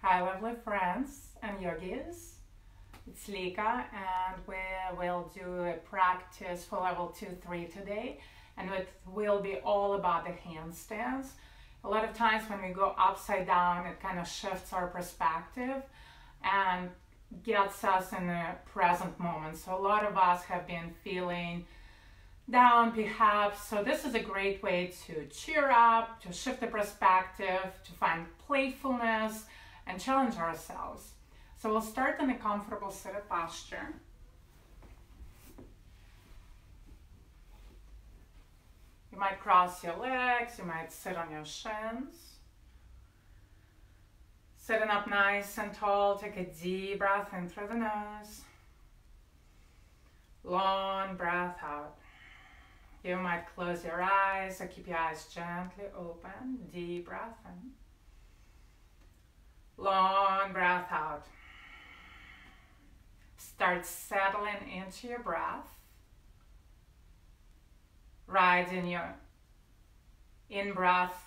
Hi lovely friends and yogis, it's Lika and we will do a practice for level 2-3 today, and it will be all about the handstands. A lot of times when we go upside down it kind of shifts our perspective and gets us in the present moment. So a lot of us have been feeling down perhaps, so this is a great way to cheer up, to shift the perspective, to find playfulness and challenge ourselves. So we'll start in a comfortable seated posture. You might cross your legs, you might sit on your shins. Sitting up nice and tall, take a deep breath in through the nose. Long breath out. You might close your eyes or keep your eyes gently open. Deep breath in. Long breath out. Start settling into your breath. Riding your in-breath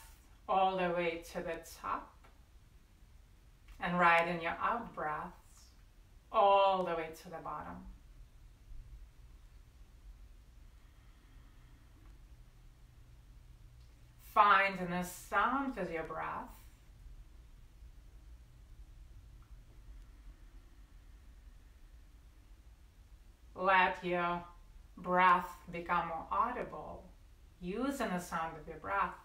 all the way to the top. And riding your out-breaths all the way to the bottom. Finding the sound with your breath. Let your breath become more audible, using the sound of your breath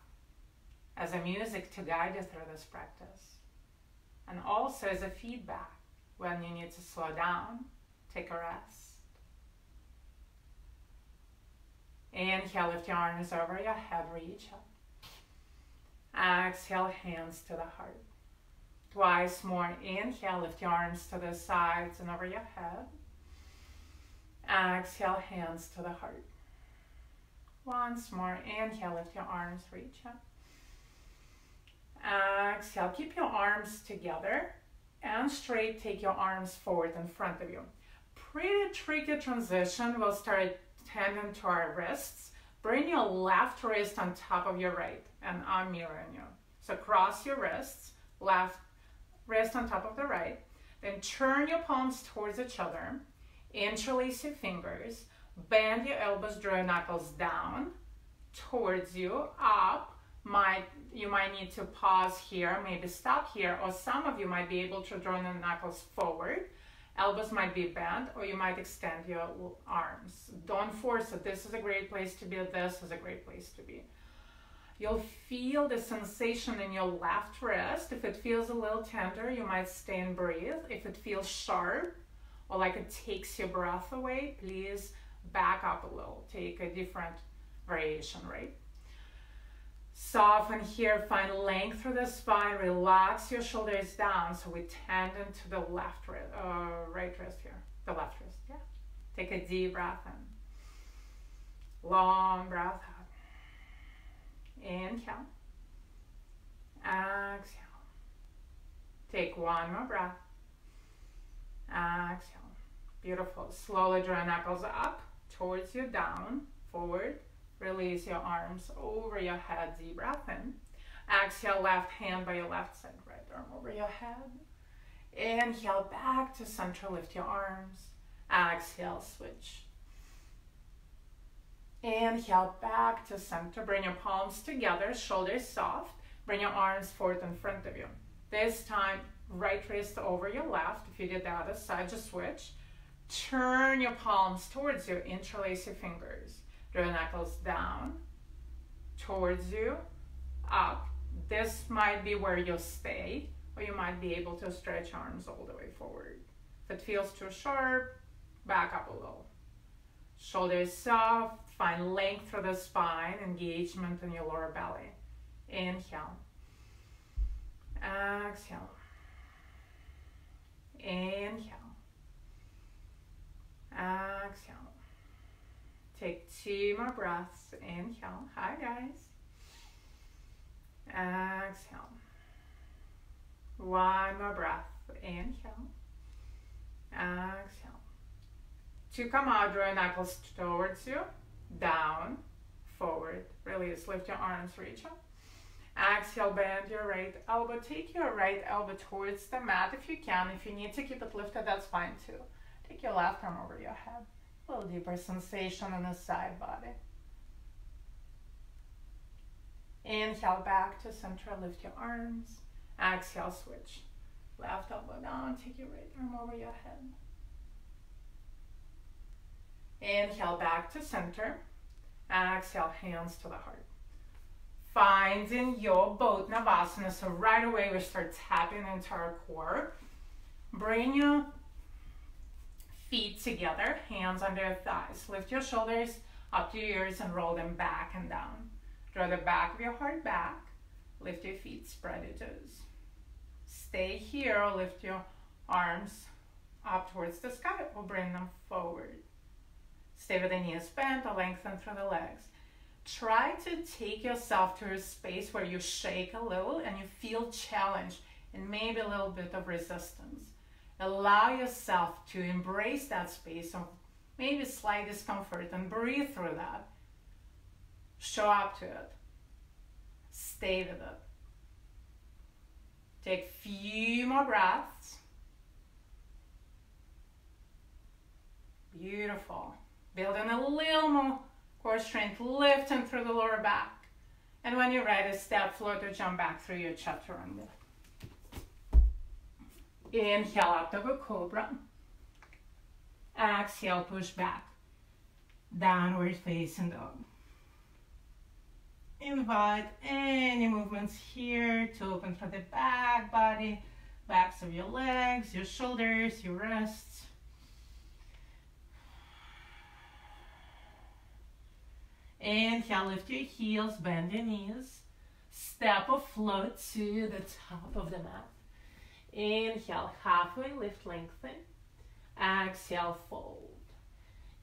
as a music to guide you through this practice. And also as a feedback when you need to slow down, take a rest. Inhale, lift your arms over your head, reach up. Exhale, hands to the heart. Twice more. Inhale, lift your arms to the sides and over your head. Exhale, hands to the heart. Once more. Inhale, lift your arms, reach up. Exhale, keep your arms together and straight. Take your arms forward in front of you. Pretty tricky transition. We'll start tending to our wrists. Bring your left wrist on top of your right, and I'm mirroring you. So cross your wrists, left wrist on top of the right. Then turn your palms towards each other. Interlace your fingers. Bend your elbows, draw your knuckles down towards you, up. You might need to pause here, maybe stop here, or some of you might be able to draw the knuckles forward. Elbows might be bent, or you might extend your arms. Don't force it. This is a great place to be. This is a great place to be. You'll feel the sensation in your left wrist. If it feels a little tender, you might stay and breathe. If it feels sharp or like it takes your breath away, please back up a little. Take a different variation, right? Soften here, find length through the spine, relax your shoulders down. So we tend into the left wrist, right wrist here, the left wrist, yeah. Take a deep breath in. Long breath out. Inhale. Exhale. Take one more breath. Exhale. Beautiful. Slowly draw knuckles up, towards you, down, forward. Release your arms over your head, deep breath in. Exhale, left hand by your left side, right arm over your head. Inhale, back to center, lift your arms. Exhale, switch. Inhale, back to center, bring your palms together, shoulders soft. Bring your arms forward in front of you. This time, right wrist over your left. If you did the other side, just switch. Turn your palms towards you, interlace your fingers. Draw knuckles down, towards you, up. This might be where you'll stay, or you might be able to stretch arms all the way forward. If it feels too sharp, back up a little. Shoulders soft, find length through the spine, engagement in your lower belly. Inhale. Exhale. Inhale. Exhale. Take 2 more breaths. Inhale. Hi, guys. Exhale. 1 more breath. Inhale. Exhale. To come out, draw your knuckles towards you. Down. Forward. Release. Lift your arms. Reach up. Exhale, bend your right elbow. Take your right elbow towards the mat if you can. If you need to keep it lifted, that's fine too. Take your left arm over your head. A little deeper sensation in the side body. Inhale, back to center. Lift your arms. Exhale, switch. Left elbow down. Take your right arm over your head. Inhale, back to center. Exhale, hands to the heart. Finding your boat Navasana. So right away we start tapping into our core. Bring your feet together, hands under your thighs. Lift your shoulders up to your ears and roll them back and down. Draw the back of your heart back. Lift your feet, spread your toes. Stay here or lift your arms up towards the sky or bring them forward. Stay with the knees bent or lengthen through the legs. Try to take yourself to a space where you shake a little and you feel challenged and maybe a little bit of resistance. Allow yourself to embrace that space of maybe slight discomfort and breathe through that. Show up to it. Stay with it. Take a few more breaths. Beautiful. Building a little more core strength, lifting through the lower back. And when you're ready, step, float, or jump back through your chaturanga. Inhale up to a cobra. Exhale, push back. Downward facing dog. Invite any movements here to open from the back body, backs of your legs, your shoulders, your wrists. Inhale, lift your heels, bend your knees. Step or float to the top of the mat. Inhale, halfway lift, lengthen. Exhale, fold.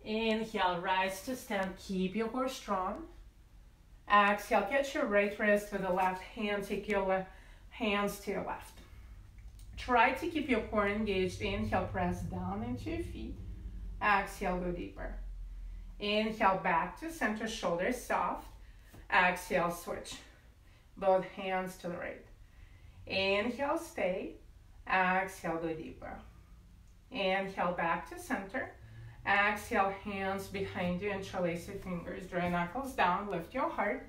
Inhale, rise to stand, keep your core strong. Exhale, catch your right wrist with the left hand, take your hands to your left. Try to keep your core engaged. Inhale, press down into your feet. Exhale, go deeper. Inhale, back to center, shoulders soft. Exhale, switch. Both hands to the right. Inhale, stay. Exhale, go deeper. Inhale, back to center. Exhale, hands behind you, interlace your fingers. Draw your knuckles down, lift your heart.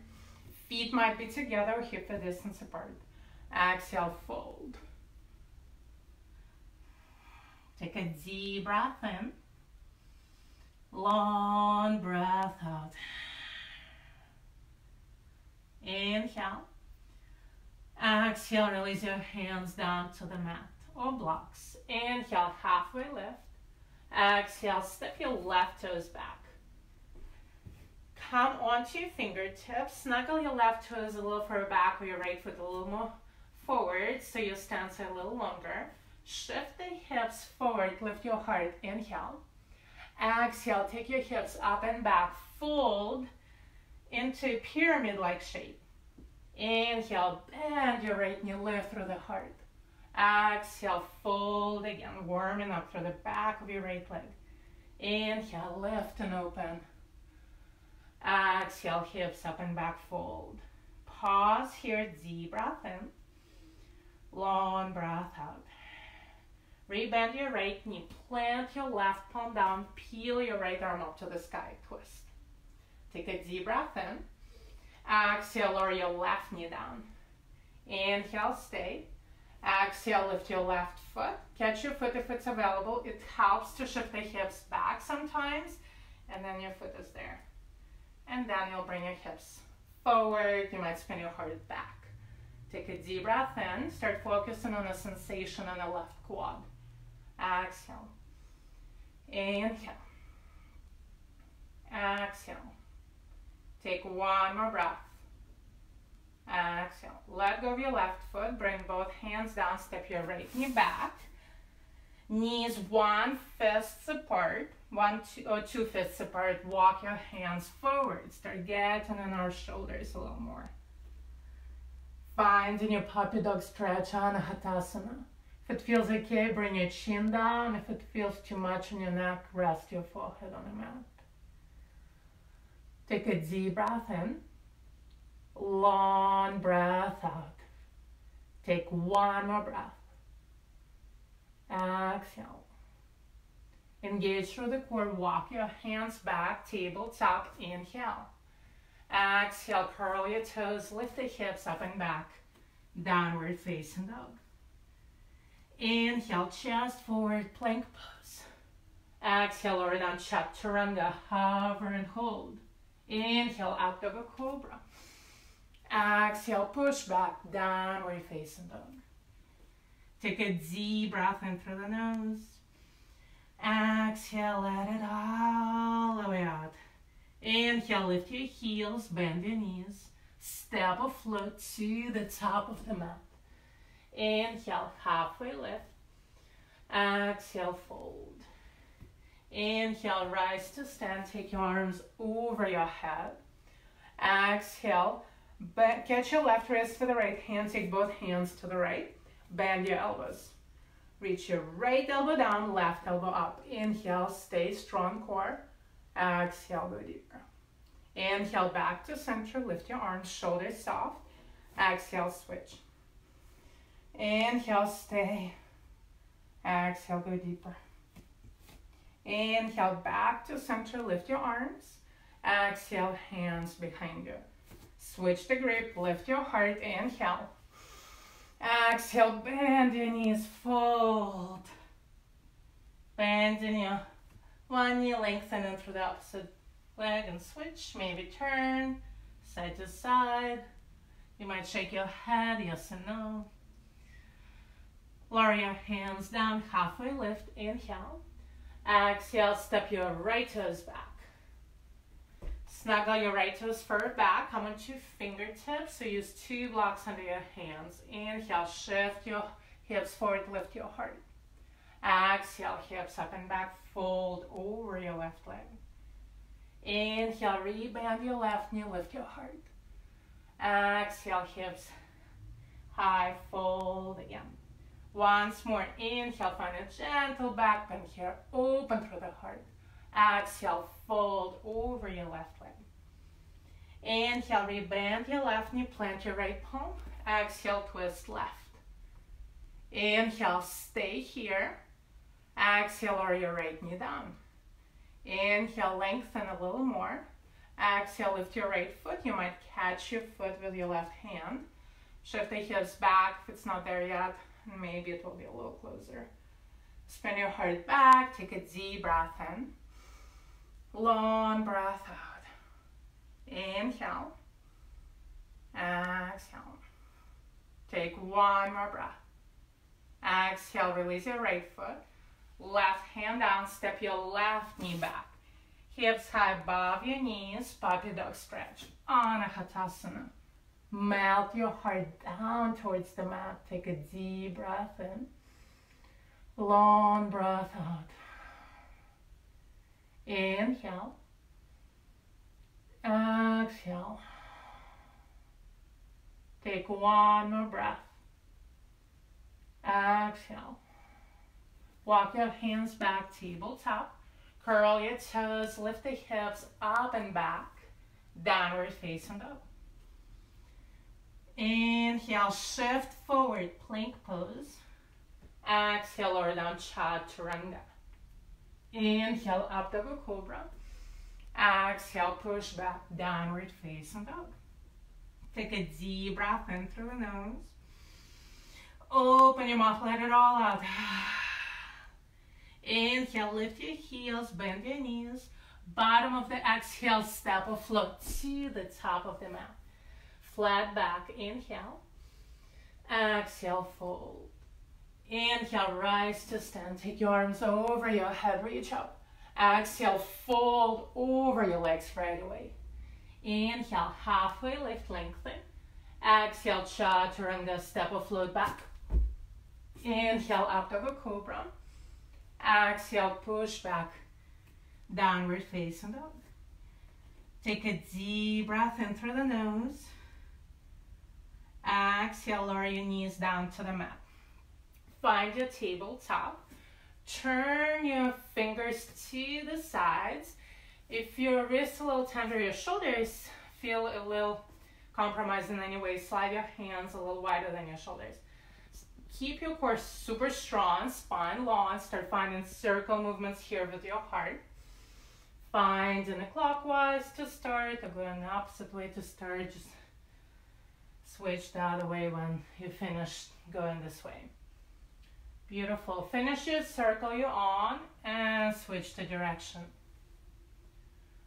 Feet might be together or hip width distance apart. Exhale, fold. Take a deep breath in. Long breath out. Inhale. Exhale, release your hands down to the mat or blocks. Inhale, halfway lift. Exhale, step your left toes back. Come onto your fingertips. Snuggle your left toes a little further back or your right foot a little more forward so your stance is a little longer. Shift the hips forward, lift your heart. Inhale. Exhale, take your hips up and back. Fold into a pyramid-like shape. Inhale, bend your right knee, lift through the heart. Exhale, fold again, warming up through the back of your right leg. Inhale, lift and open. Exhale, hips up and back, fold. Pause here, deep breath in. Long breath out. Rebend your right knee, plant your left palm down, peel your right arm up to the sky, twist. Take a deep breath in. Exhale, lower your left knee down. Inhale, stay. Exhale, lift your left foot. Catch your foot if it's available. It helps to shift the hips back sometimes, and then your foot is there. And then you'll bring your hips forward. You might spin your heart back. Take a deep breath in. Start focusing on the sensation in the left quad. Exhale. Inhale. Exhale. Take one more breath. Exhale. Let go of your left foot. Bring both hands down. Step your right knee back. Knees 1 fist apart. 2 fists apart. Walk your hands forward. Start getting in our shoulders a little more. Finding your puppy dog stretch, Anahatasana. If it feels okay, bring your chin down. If it feels too much on your neck, rest your forehead on the mat. Take a deep breath in. Long breath out. Take one more breath. Exhale. Engage through the core. Walk your hands back, tabletop. Inhale. Exhale, curl your toes, lift the hips up and back. Downward facing dog. Inhale, chest forward, plank pose. Exhale, lower down, chaturanga, hover and hold. Inhale, up dog cobra. Exhale, push back, downward facing dog. Take a deep breath in through the nose. Exhale, let it all the way out. Inhale, lift your heels, bend your knees. Step or float to the top of the mat. Inhale, halfway lift. Exhale, fold. Inhale, rise to stand. Take your arms over your head. Exhale, catch your left wrist to the right hand. Take both hands to the right. Bend your elbows. Reach your right elbow down, left elbow up. Inhale, stay strong core. Exhale, go deeper. Inhale, back to center. Lift your arms, shoulders soft. Exhale, switch. Inhale, stay. Exhale, go deeper. Inhale, back to center. Lift your arms. Exhale, hands behind you. Switch the grip. Lift your heart. Inhale. Exhale, bend your knees, fold. Bend your knee. One knee lengthen in through the opposite leg and switch. Maybe turn side to side. You might shake your head, yes and no. Lower your hands down, halfway lift. Inhale. Exhale, step your right toes back. Snuggle your right toes further back. Come onto fingertips. So use two blocks under your hands. Inhale, shift your hips forward, lift your heart. Exhale, hips up and back, fold over your left leg. Inhale, rebend your left knee, lift your heart. Exhale, hips high, fold again. Once more, inhale, find a gentle back bend here, open through the heart. Exhale, fold over your left leg. Inhale, rebend your left knee, plant your right palm. Exhale, twist left. Inhale, stay here. Exhale, lower your right knee down. Inhale, lengthen a little more. Exhale, lift your right foot. You might catch your foot with your left hand. Shift the hips back if it's not there yet. Maybe it will be a little closer. Spin your heart back. Take a deep breath in. Long breath out. Inhale. Exhale. Take one more breath. Exhale, release your right foot. Left hand down, step your left knee back. Hips high above your knees, puppy dog stretch. Anahatasana. Melt your heart down towards the mat. Take a deep breath in. Long breath out. Inhale. Exhale. Take one more breath. Exhale. Walk your hands back, tabletop. Curl your toes, lift the hips up and back. Downward facing dog. Inhale, shift forward, plank pose. Exhale, lower down, chaturanga. Inhale, up dog cobra. Exhale, push back, downward facing dog. Take a deep breath in through the nose. Open your mouth, let it all out. Inhale, lift your heels, bend your knees. Bottom of the exhale, step or float to the top of the mat. Flat back, inhale. Exhale, fold. Inhale, rise to stand. Take your arms over your head, reach up. Exhale, fold over your legs right away. Inhale, halfway lift, lengthen. Exhale, chaturanga, step or float back. Inhale, up dog cobra. Exhale, push back, downward facing dog. Take a deep breath in through the nose. Exhale, lower your knees down to the mat. Find your tabletop. Turn your fingers to the sides. If your wrists a little tender, your shoulders feel a little compromised in any way, slide your hands a little wider than your shoulders. Keep your core super strong, spine long. Start finding circle movements here with your heart. Find in a clockwise to start, or going the opposite way to start. Just switch the other way when you finish going this way. Beautiful. Finish your circle you're on and switch the direction.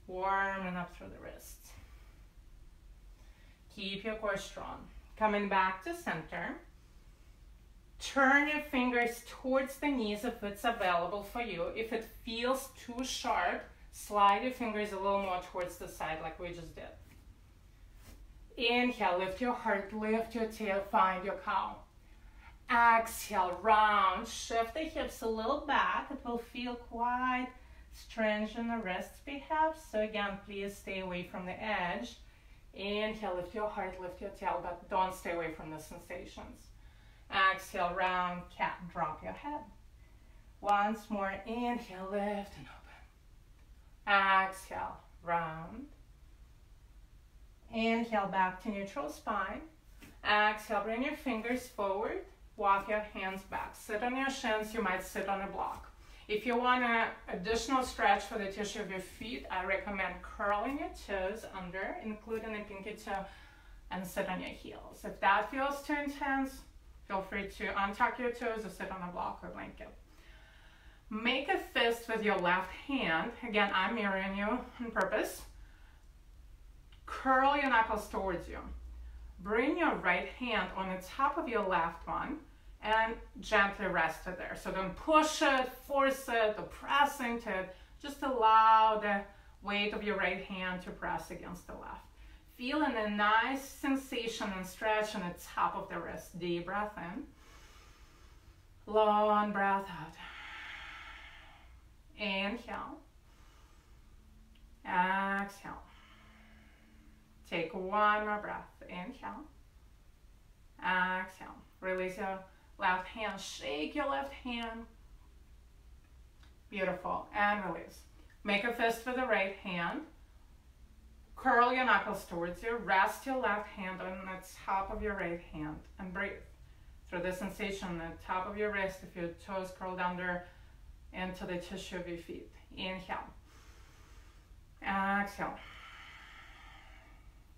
Warming up through the wrists. Keep your core strong. Coming back to center. Turn your fingers towards the knees if it's available for you. If it feels too sharp, slide your fingers a little more towards the side like we just did. Inhale, lift your heart, lift your tail, find your cow. Exhale, round, shift the hips a little back. It will feel quite strange in the wrists perhaps. So again, please stay away from the edge. Inhale, lift your heart, lift your tail, but don't stay away from the sensations. Exhale, round cat, drop your head. Once more, inhale, lift and open. Exhale, round. Inhale, back to neutral spine. Exhale, bring your fingers forward. Walk your hands back. Sit on your shins. You might sit on a block. If you want an additional stretch for the tissue of your feet, I recommend curling your toes under, including the pinky toe, and sit on your heels. If that feels too intense, feel free to untuck your toes or sit on a block or blanket. Make a fist with your left hand. Again, I'm mirroring you on purpose. Curl your knuckles towards you. Bring your right hand on the top of your left one and gently rest it there. So don't push it, force it, or press into it. Just allow the weight of your right hand to press against the left. Feeling a nice sensation and stretch on the top of the wrist. Deep breath in. Long breath out. Inhale. Exhale. Take one more breath. Inhale. Exhale. Release your left hand. Shake your left hand. Beautiful. And release. Make a fist with the right hand. Curl your knuckles towards you. Rest your left hand on the top of your right hand. And breathe through the sensation on the top of your wrist if your toes curled under into the tissue of your feet. Inhale. Exhale.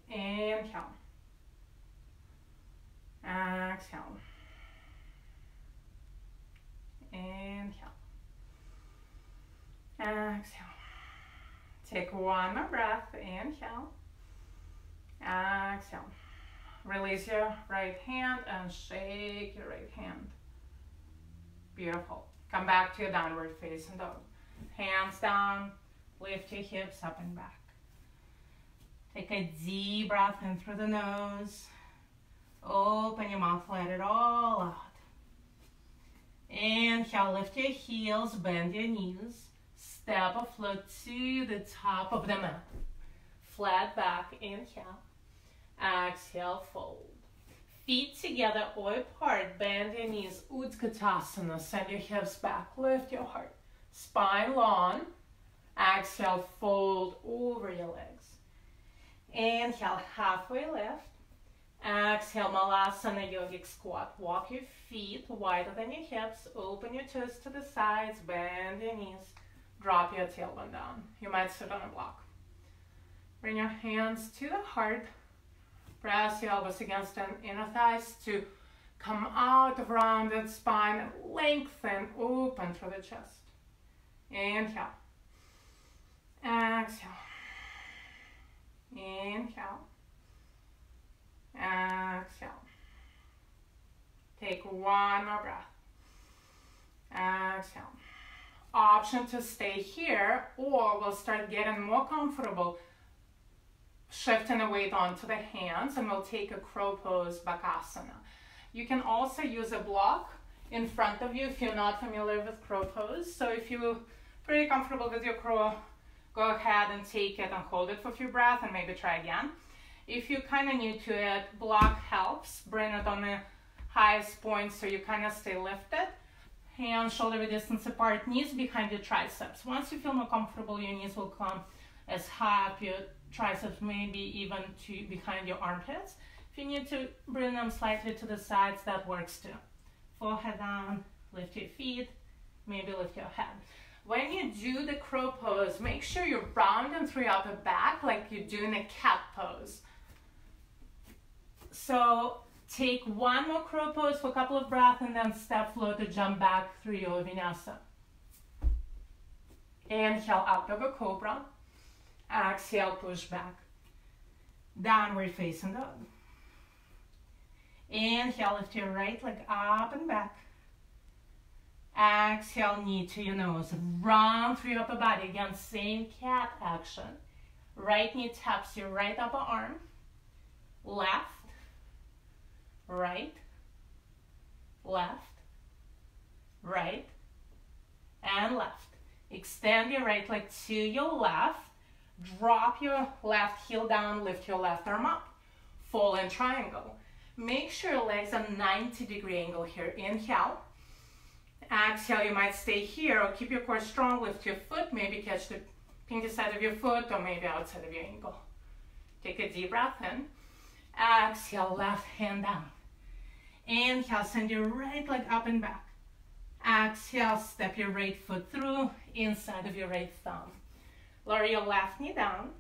Inhale. Exhale. Inhale. Exhale. Take one more breath. Inhale. Exhale. Release your right hand and shake your right hand. Beautiful. Come back to your downward facing dog. Hands down. Lift your hips up and back. Take a deep breath in through the nose. Open your mouth, let it all out. Inhale, lift your heels, bend your knees. Step or float to the top of the mat. Flat back, inhale. Exhale, fold. Feet together or apart, bend your knees. Utkatasana, send your hips back, lift your heart. Spine long. Exhale, fold over your legs. Inhale, halfway lift. Exhale, Malasana Yogic Squat. Walk your feet wider than your hips. Open your toes to the sides. Bend your knees. Drop your tailbone down. You might sit on a block. Bring your hands to the heart. Press your elbows against the inner thighs to come out of rounded spine. Lengthen, open through the chest. Inhale. Exhale. Inhale. Exhale. Take one more breath. Exhale. Option to stay here, or we'll start getting more comfortable shifting the weight onto the hands, and we'll take a crow pose, Bakasana. You can also use a block in front of you if you're not familiar with crow pose. So if you're pretty comfortable with your crow, go ahead and take it and hold it for a few breaths and maybe try again. If you're kind of new to it, block helps. Bring it on the highest point so you kind of stay lifted. Hands shoulder distance apart, knees behind your triceps. Once you feel more comfortable, your knees will come as high up your triceps, maybe even to behind your armpits. If you need to bring them slightly to the sides, that works too. forehead down, lift your feet, maybe lift your head. When you do the crow pose, make sure you're rounding through your upper back like you do in a cat pose. So take one more crow pose for a couple of breaths and then step float to jump back through your vinyasa. Inhale, up over cobra. Exhale, push back. Downward facing dog. Inhale, lift your right leg up and back. Exhale, knee to your nose. Round through your upper body. Again, same cat action. Right knee taps your right upper arm. Left, right, left, right, and left. Extend your right leg to your left. Drop your left heel down, lift your left arm up. Fall in triangle. Make sure your legs are 90-degree angle here. Inhale. Exhale, you might stay here or keep your core strong. Lift your foot, maybe catch the pinky side of your foot or maybe outside of your ankle. Take a deep breath in. Exhale, left hand down. Inhale, send your right leg up and back. Exhale, step your right foot through inside of your right thumb. Lower your left knee down.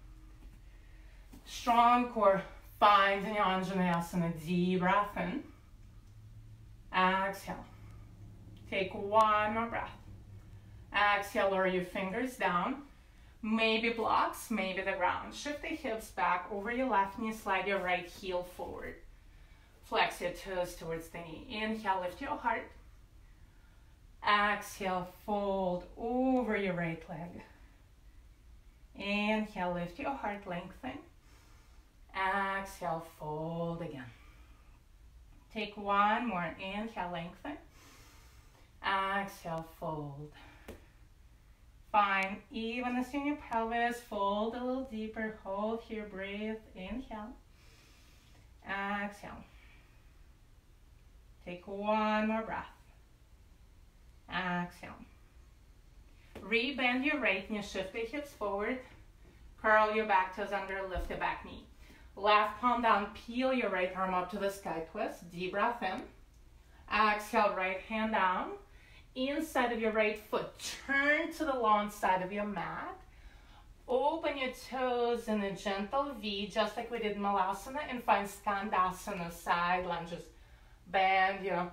Strong core. Find in your Anjaneyasana. Deep breath in. Exhale. Take one more breath. Exhale, lower your fingers down. Maybe blocks, maybe the ground. Shift the hips back over your left knee. Slide your right heel forward. Flex your toes towards the knee. Inhale, lift your heart. Exhale, fold over your right leg. Inhale, lift your heart, lengthen. Exhale, fold again. Take one more. Inhale, lengthen. Exhale, fold. Find evenness in your pelvis. Fold a little deeper. Hold here. Breathe. Inhale. Exhale. Take one more breath. Exhale. Rebend your right knee. Shift the hips forward. Curl your back toes under. Lift the back knee. Left palm down. Peel your right arm up to the sky twist. Deep breath in. Exhale. Right hand down. Inside of your right foot. Turn to the long side of your mat. Open your toes in a gentle V, just like we did in Malasana, and find Skandasana, side lunges. Bend your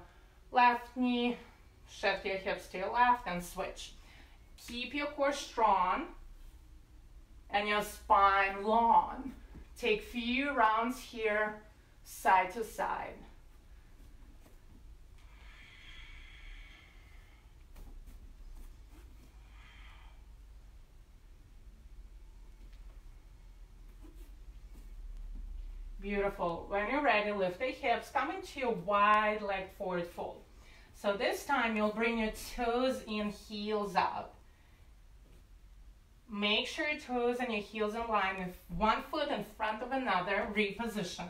left knee, shift your hips to your left, and switch. Keep your core strong and your spine long. Take few rounds here, side to side. Beautiful. When you're ready, lift the hips, come into your wide leg forward fold. So this time you'll bring your toes in, heels up. Make sure your toes and your heels in line with one foot in front of another. Reposition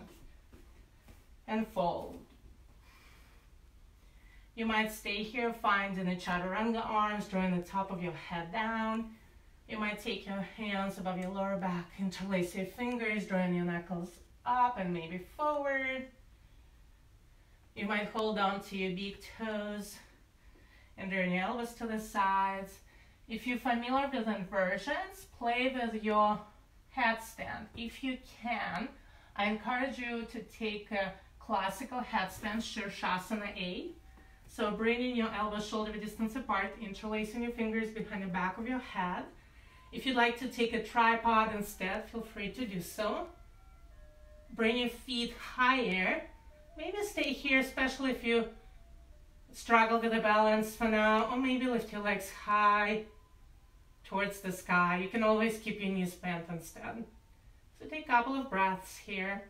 and fold. You might stay here, finding the chaturanga arms, drawing the top of your head down. You might take your hands above your lower back, interlace your fingers, drawing your knuckles up and maybe forward. You might hold on to your big toes and turn your elbows to the sides. If you're familiar with inversions, play with your headstand. If you can, I encourage you to take a classical headstand, Shirshasana A. So bringing your elbows shoulder distance apart, interlacing your fingers behind the back of your head. If you'd like to take a tripod instead, feel free to do so. Bring your feet higher. Maybe stay here, especially if you struggle with the balance for now, or maybe lift your legs high towards the sky. You can always keep your knees bent instead. So take a couple of breaths here.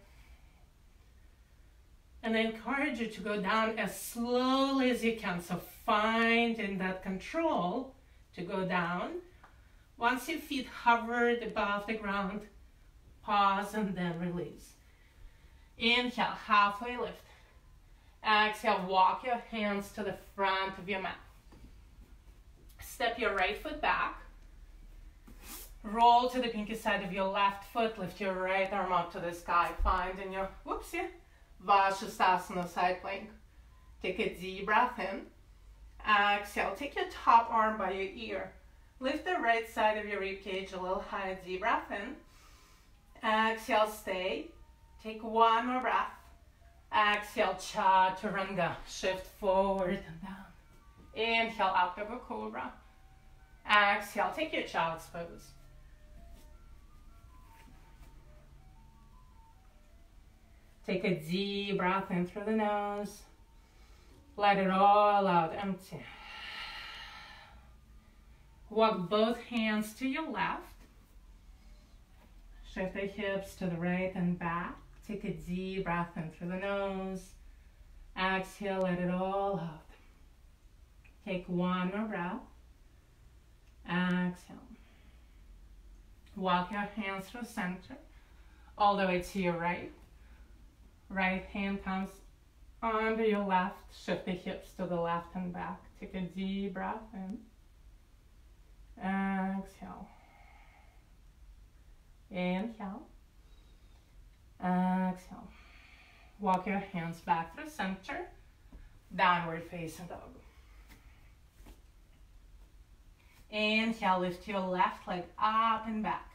And I encourage you to go down as slowly as you can. So find in that control to go down. Once your feet hovered above the ground, pause and then release. Inhale, halfway lift. Exhale, walk your hands to the front of your mat. Step your right foot back. Roll to the pinky side of your left foot. Lift your right arm up to the sky. Find in your, Vajrasana side plank. Take a deep breath in. Exhale, take your top arm by your ear. Lift the right side of your ribcage a little higher. Deep breath in. Exhale, stay. Take one more breath. Exhale, chaturanga. Shift forward and down. Inhale, up over cobra. Exhale, take your child's pose. Take a deep breath in through the nose. Let it all out, empty. Walk both hands to your left. Shift the hips to the right and back. Take a deep breath in through the nose. Exhale, let it all out. Take one more breath. Exhale. Walk your hands through center, all the way to your right. Right hand comes under your left. Shift the hips to the left and back. Take a deep breath in. Exhale. Inhale. Exhale. Walk your hands back through center. Downward facing dog. Inhale, lift your left leg up and back.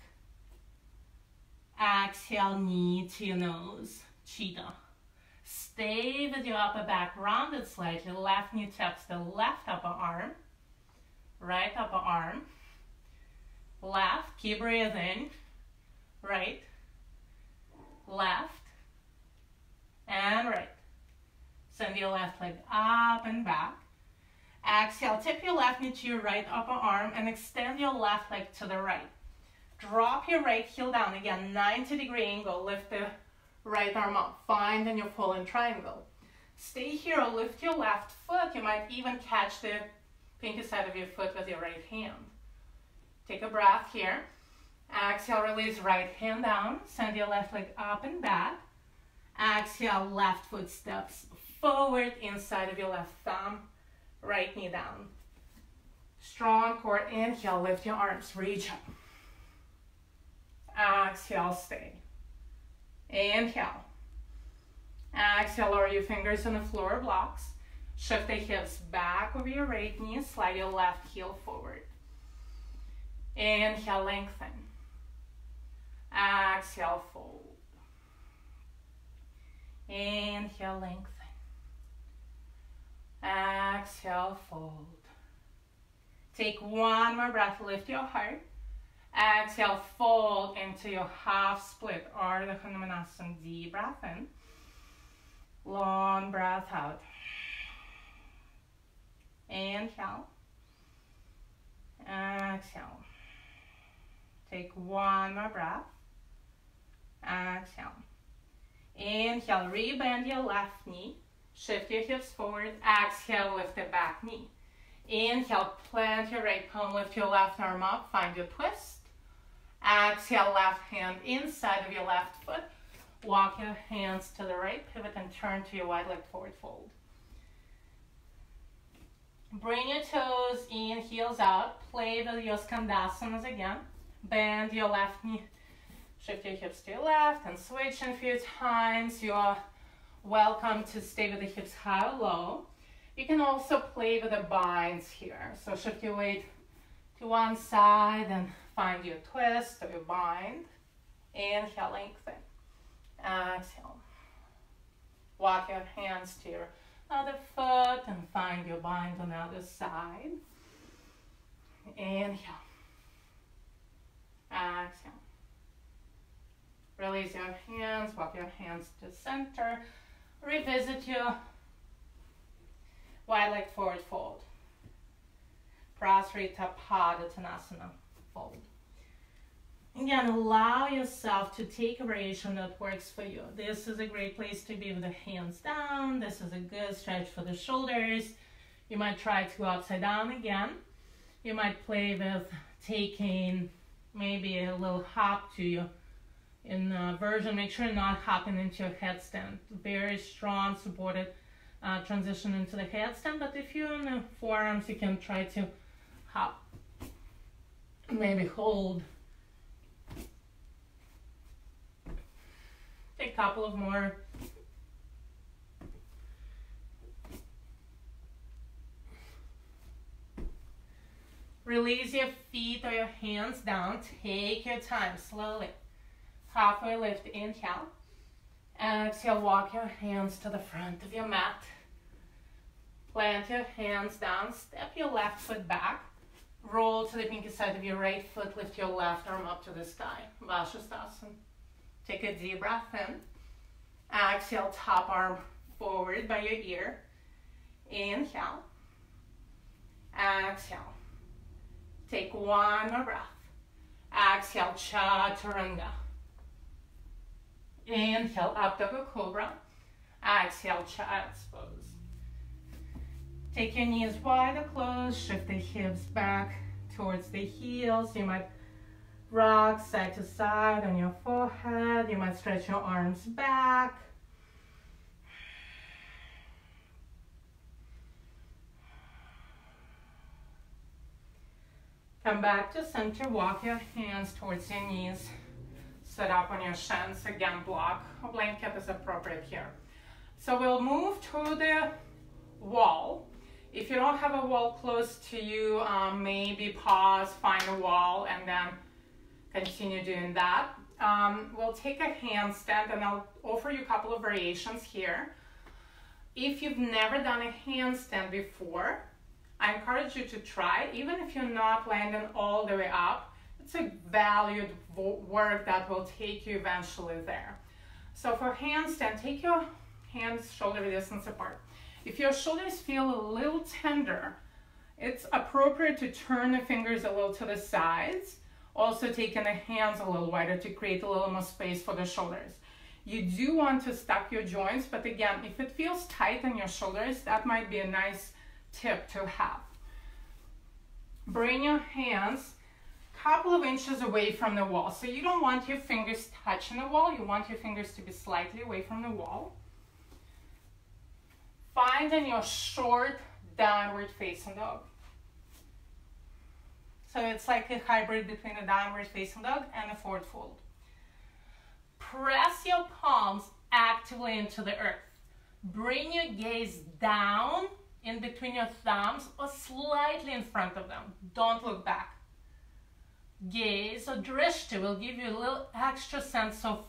Exhale, knee to your nose, cheetah. Stay with your upper back rounded slightly. Left knee taps the left upper arm. Right upper arm. Left, keep breathing. Right. Left. And right. Send your left leg up and back. Exhale, tip your left knee to your right upper arm and extend your left leg to the right. Drop your right heel down. Again, 90-degree angle. Lift the right arm up. Find in your fallen triangle. Stay here or lift your left foot. You might even catch the pinky side of your foot with your right hand. Take a breath here. Exhale, release right hand down. Send your left leg up and back. Exhale, left foot steps forward inside of your left thumb. Right knee down. Strong core. Inhale, lift your arms, reach up. Exhale, stay. Inhale. Exhale, lower your fingers on the floor blocks. Shift the hips back over your right knee. Slide your left heel forward. Inhale, lengthen. Exhale, fold. Inhale, lengthen. Exhale, fold. Take one more breath, lift your heart. Exhale, fold into your half split, Ardha Hanumanasana. Deep breath in. Long breath out. Inhale. Exhale. Take one more breath. Exhale. Inhale, rebend your left knee. Shift your hips forward. Exhale, lift the back knee. Inhale, plant your right palm, lift your left arm up, find your twist. Exhale, left hand inside of your left foot. Walk your hands to the right, pivot and turn to your wide leg forward fold. Bring your toes in, heels out. Play with your Skandasanas again. Bend your left knee. Shift your hips to your left and switch a few times. You're welcome to stay with the hips high or low. You can also play with the binds here. So shift your weight to one side and find your twist or your bind. Inhale, lengthen. Exhale. Walk your hands to your other foot and find your bind on the other side. Inhale. Exhale. Release your hands, walk your hands to center. Revisit your wide leg forward fold. Prasrita Padottanasana fold. Again, allow yourself to take a variation that works for you. This is a great place to be with the hands down. This is a good stretch for the shoulders. You might try to go upside down again. You might play with taking maybe a little hop to you. In version, make sure you're not hopping into your headstand. Very strong, supported transition into the headstand. But if you're in the forearms, you can try to hop. Maybe hold. Take a couple of more. Release your feet or your hands down. Take your time, slowly. Halfway lift, inhale. Exhale, walk your hands to the front of your mat. Plant your hands down, step your left foot back. Roll to the pinky side of your right foot, lift your left arm up to the sky. Vashisthasana. Take a deep breath in. Exhale, top arm forward by your ear. Inhale. Exhale. Take one more breath. Exhale, chaturanga. Inhale, Uptaka Cobra. Exhale, Child's Pose. Take your knees wider closed, shift the hips back towards the heels. You might rock side to side on your forehead. You might stretch your arms back. Come back to center, walk your hands towards your knees. Sit up on your shins, again block. A blanket is appropriate here. So we'll move to the wall. If you don't have a wall close to you, maybe pause, find a wall, and then continue doing that. We'll take a handstand, and I'll offer you a couple of variations here. If you've never done a handstand before, I encourage you to try, even if you're not landing all the way up. It's a valued work that will take you eventually there. So for handstand, take your hands shoulder distance apart. If your shoulders feel a little tender, it's appropriate to turn the fingers a little to the sides. Also taking the hands a little wider to create a little more space for the shoulders. You do want to stack your joints, but again, if it feels tight in your shoulders, that might be a nice tip to have. Bring your hands a couple of inches away from the wall. So you don't want your fingers touching the wall. You want your fingers to be slightly away from the wall. Finding your short downward facing dog. So it's like a hybrid between a downward facing dog and a forward fold. Press your palms actively into the earth. Bring your gaze down in between your thumbs or slightly in front of them. Don't look back. Gaze or drishti will give you a little extra sense of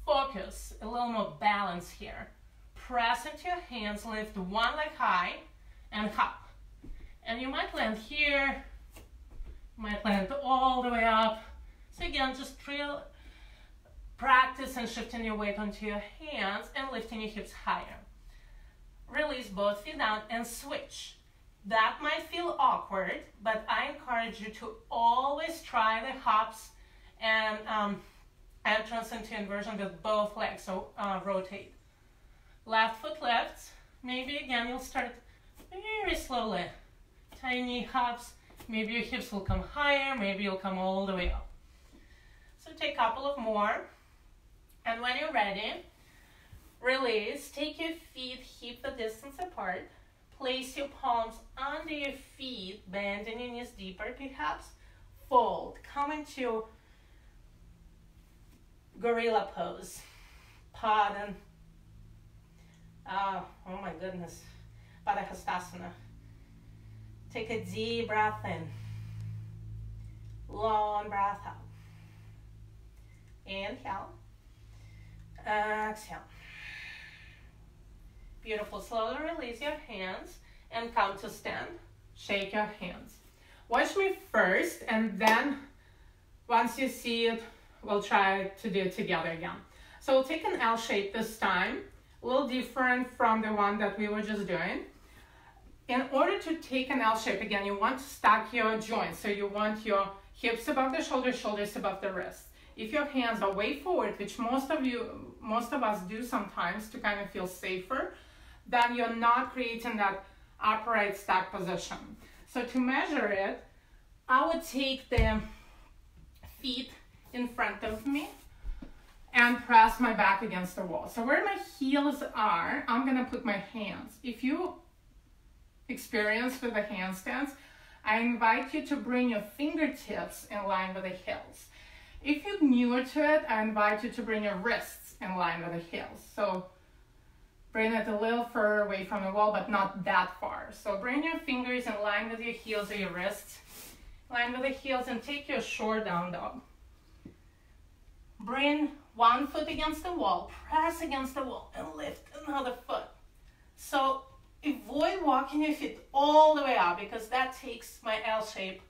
focus, a little more balance here. Press into your hands, lift one leg high and hop. And you might land here, might land all the way up. So again, just practice and shifting your weight onto your hands and lifting your hips higher. Release both feet down and switch. That might feel awkward, but I encourage you to always try the hops and entrance into inversion with both legs, so rotate. Left foot lifts. Maybe again you'll start very slowly. Tiny hops. Maybe your hips will come higher, maybe you'll come all the way up. So take a couple of more. And when you're ready, release. Take your feet hip-width distance apart. Place your palms under your feet, bending your knees deeper perhaps. Fold. Come into gorilla pose. Pardon. Oh my goodness. Padahastasana. Take a deep breath in. Long breath out. Inhale. Exhale. Beautiful. Slowly release your hands and come to stand. Shake your hands. Watch me first, and then once you see it, we'll try to do it together again. So we'll take an L shape this time, a little different from the one that we were just doing. In order to take an L shape, again, you want to stack your joints. So you want your hips above the shoulders, shoulders above the wrists. If your hands are way forward, which most of us do sometimes to kind of feel safer, then you're not creating that upright stack position. So to measure it, I would take the feet in front of me and press my back against the wall. So where my heels are, I'm gonna put my hands. If you experience with the handstands, I invite you to bring your fingertips in line with the heels. If you're newer to it, I invite you to bring your wrists in line with the heels. So bring it a little further away from the wall, but not that far. So bring your fingers in line with your heels or your wrists line with the heels, and take your short down dog. Bring one foot against the wall, press against the wall, and lift another foot. So avoid walking your feet all the way out because that takes my L shape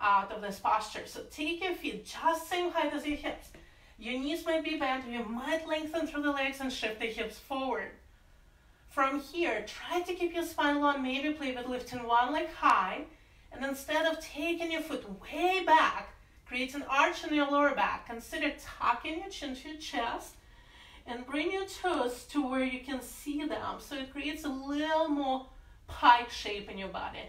out of this posture. So take your feet just same height as your hips. Your knees might be bent, you might lengthen through the legs and shift the hips forward. From here, try to keep your spine long, maybe play with lifting one leg high, and instead of taking your foot way back, create an arch in your lower back. Consider tucking your chin to your chest and bring your toes to where you can see them. So it creates a little more pike shape in your body.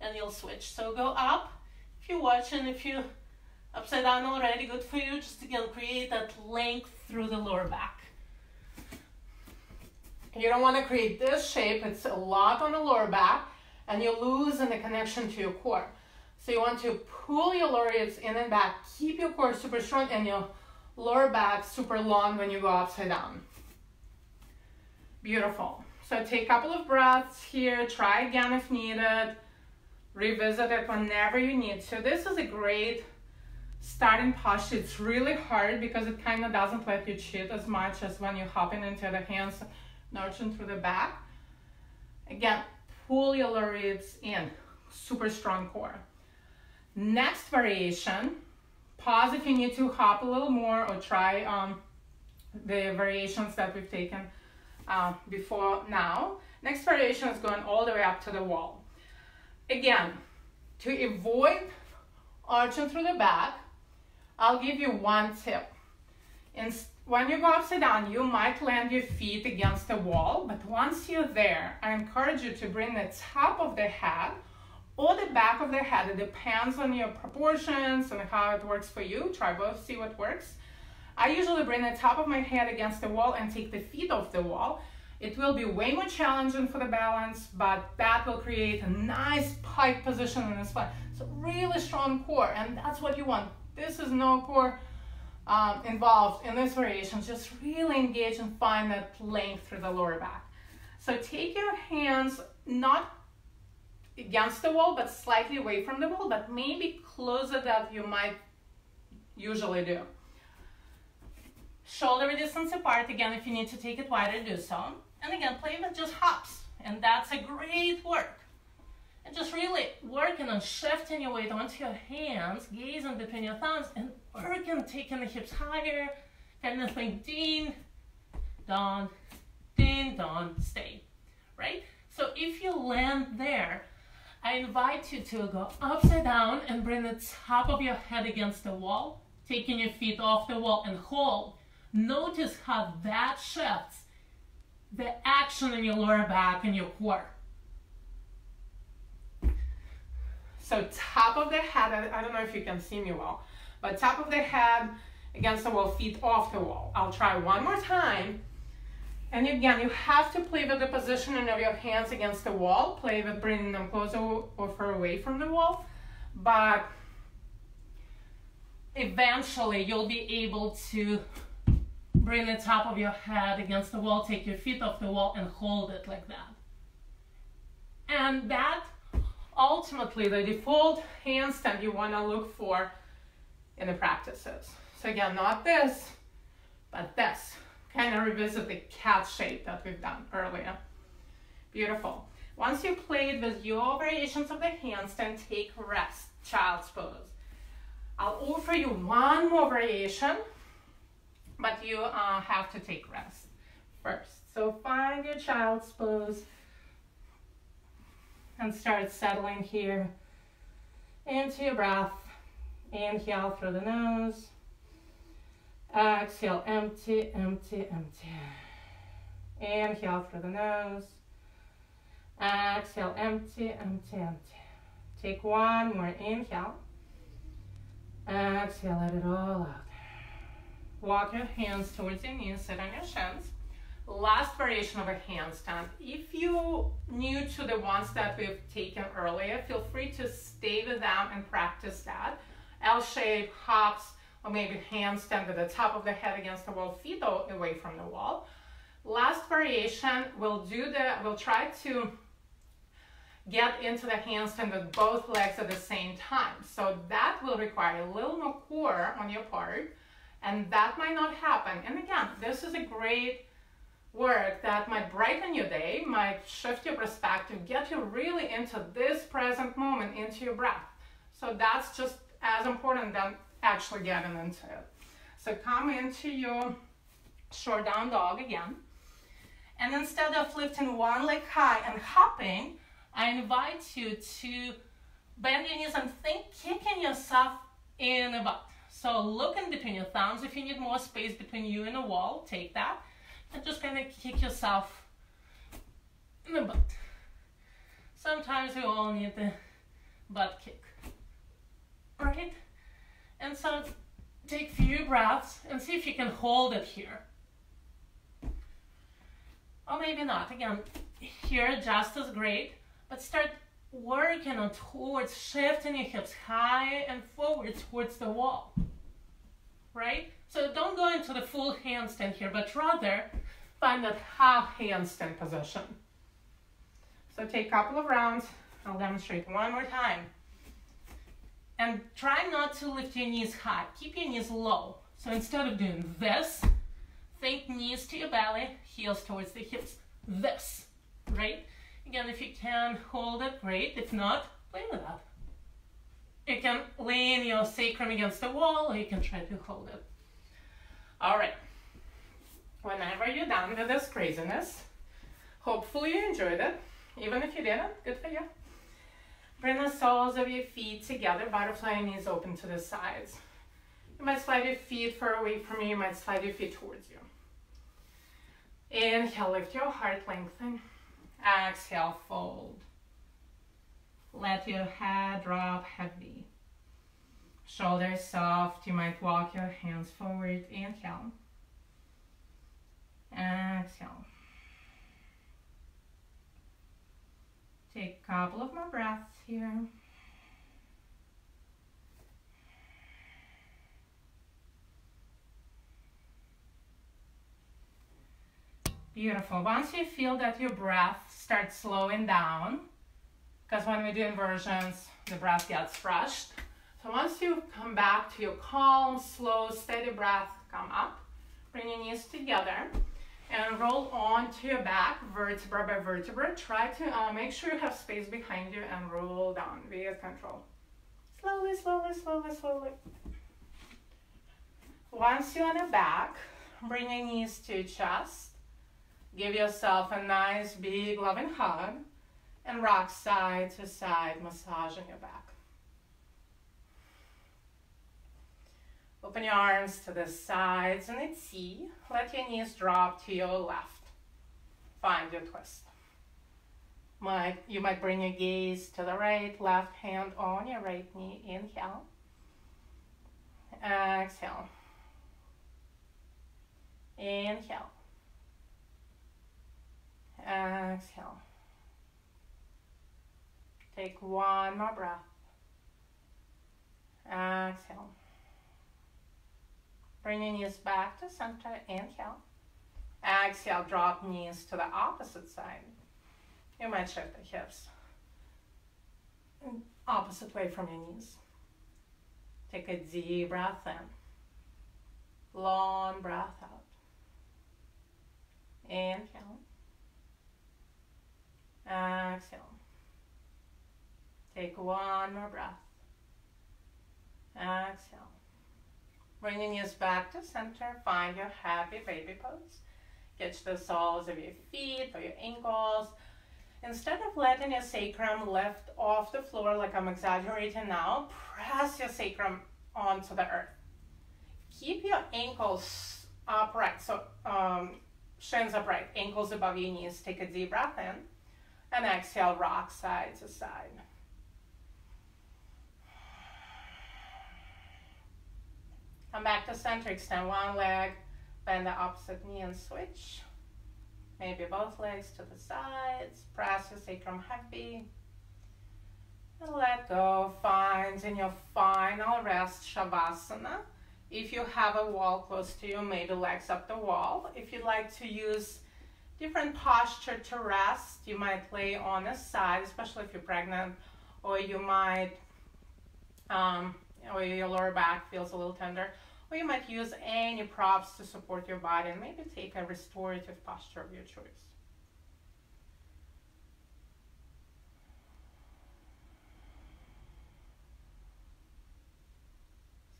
And you'll switch. So go up. If you're watching, if you're upside down already, good for you. Just again, create that length through the lower back. You don't want to create this shape. It's a lot on the lower back, and you lose in the connection to your core. So you want to pull your lower ribs in and back, keep your core super strong and your lower back super long when you go upside down. Beautiful. So take a couple of breaths here, try again if needed, revisit it whenever you need. So this is a great starting posture. It's really hard because it kind of doesn't let you cheat as much as when you're hopping into the hands, nudging through the back. Again, pull your lower ribs in, super strong core. Next variation, pause if you need to hop a little more or try the variations that we've taken before now. Next variation is going all the way up to the wall. Again, to avoid arching through the back, I'll give you one tip. When you go upside down, you might land your feet against the wall, but once you're there, I encourage you to bring the top of the head or the back of the head. It depends on your proportions and how it works for you. Try both, see what works. I usually bring the top of my head against the wall and take the feet off the wall. It will be way more challenging for the balance, but that will create a nice pike position in the spine. So really strong core, and that's what you want. This is no core involved in this variation. Just really engage and find that length through the lower back. So take your hands not against the wall, but slightly away from the wall, but maybe closer than you might usually do. Shoulder distance apart, again, if you need to take it wider, do so. And again, play with just hops, and that's a great work. And just really working on shifting your weight onto your hands, gazing between your thumbs, and working, taking the hips higher, kind of think ding, don, stay, right? So if you land there, I invite you to go upside down and bring the top of your head against the wall, taking your feet off the wall and hold. Notice how that shifts the action in your lower back and your core. So top of the head, I don't know if you can see me well, but top of the head against the wall, feet off the wall. I'll try one more time. And again, you have to play with the positioning of your hands against the wall, play with bringing them closer or far away from the wall, but eventually you'll be able to bring the top of your head against the wall, take your feet off the wall and hold it like that. And that ultimately the default handstand you want to look for in the practices. So again, not this, but this. Kind of revisit the cat shape that we've done earlier. Beautiful. Once you played with your variations of the handstand, take rest, child's pose. I'll offer you one more variation, but you have to take rest first. So find your child's pose and start settling here into your breath. Inhale through the nose. Exhale, empty, empty, empty. Inhale through the nose. Exhale, empty, empty, empty. Take one more inhale. Exhale, let it all out. Walk your hands towards your knees, sit on your shins. Last variation of a handstand. If you're new to the ones that we've taken earlier, feel free to stay with them and practice that. L-shape, hops, or maybe handstand with the top of the head against the wall, feet away from the wall. Last variation, we'll try to get into the handstand with both legs at the same time. So that will require a little more core on your part, and that might not happen. And again, this is a great work that might brighten your day, might shift your perspective, get you really into this present moment, into your breath. So that's just as important than actually getting into it. So come into your short down dog again. And instead of lifting one leg high and hopping, I invite you to bend your knees and think kicking yourself in the butt. So look in between your thumbs. If you need more space between you and the wall, take that. And just kind of kick yourself in the butt. Sometimes we all need the butt kick. Right? And so take a few breaths and see if you can hold it here. Or maybe not. Again, here just as great, but start working on towards shifting your hips higher and forward towards the wall. Right? So don't go into the full handstand here, but rather find that half handstand position. So take a couple of rounds. I'll demonstrate one more time. And try not to lift your knees high. Keep your knees low. So instead of doing this, think knees to your belly, heels towards the hips. This, right? Again, if you can hold it, great. If not, play with that. You can lean your sacrum against the wall, or you can try to hold it. All right. Whenever you're done with this craziness, hopefully you enjoyed it. Even if you didn't, good for you. Bring the soles of your feet together, butterfly knees open to the sides. You might slide your feet far away from you, you might slide your feet towards you. Inhale, lift your heart, lengthen. Exhale, fold. Let your head drop heavy. Shoulders soft, you might walk your hands forward. Inhale. Exhale. Take a couple of more breaths here. Beautiful. Once you feel that your breath starts slowing down, because when we do inversions, the breath gets rushed. So once you come back to your calm, slow, steady breath, come up, bring your knees together, and roll onto your back, vertebra by vertebra. Try to make sure you have space behind you and roll down with control. Slowly, slowly, slowly, slowly. Once you're on the back, bring your knees to your chest. Give yourself a nice, big, loving hug, and rock side to side, massaging your back. Open your arms to the sides and it's C. Let your knees drop to your left. Find your twist. You might bring your gaze to the right, left hand on your right knee. Inhale. Exhale. Inhale. Exhale. Take one more breath. Exhale. Bring your knees back to center. Inhale. Exhale, drop knees to the opposite side. You might shift the hips opposite way from your knees. Take a deep breath in. Long breath out. Inhale. Exhale. Take one more breath. Exhale. Bring your knees back to center. Find your happy baby pose. Get the soles of your feet or your ankles. Instead of letting your sacrum lift off the floor like I'm exaggerating now, press your sacrum onto the earth. Keep your ankles upright, so shins upright, ankles above your knees. Take a deep breath in and exhale, rock side to side. Come back to center, extend one leg, bend the opposite knee and switch. Maybe both legs to the sides. Press your sacrum heavy. And let go. Find in your final rest, Shavasana. If you have a wall close to you, maybe legs up the wall. If you'd like to use different posture to rest. You might lay on the side, especially if you're pregnant, or you might, or your lower back feels a little tender, or you might use any props to support your body and maybe take a restorative posture of your choice.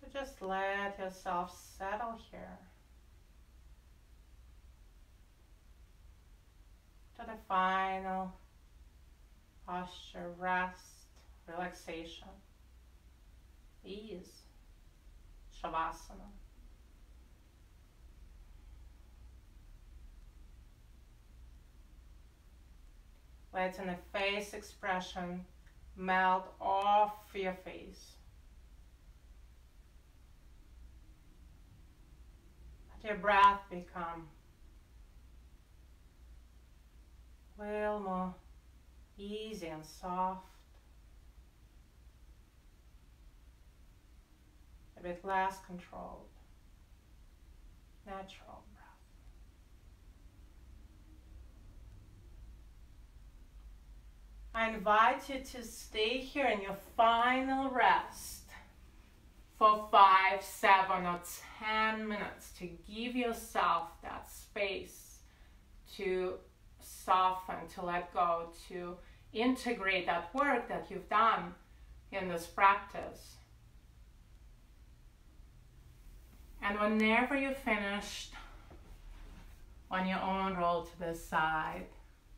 So just let yourself settle here to the final posture, rest, relaxation, ease, Shavasana. Letting the face expression melt off your face. Let your breath become a little more easy and soft, a bit less controlled, natural breath. I invite you to stay here in your final rest for 5, 7, or 10 minutes to give yourself that space to soften, to let go, to integrate that work that you've done in this practice. And whenever you're finished, on your own, roll to the side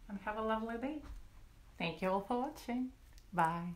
and have a lovely day. Thank you all for watching. Bye.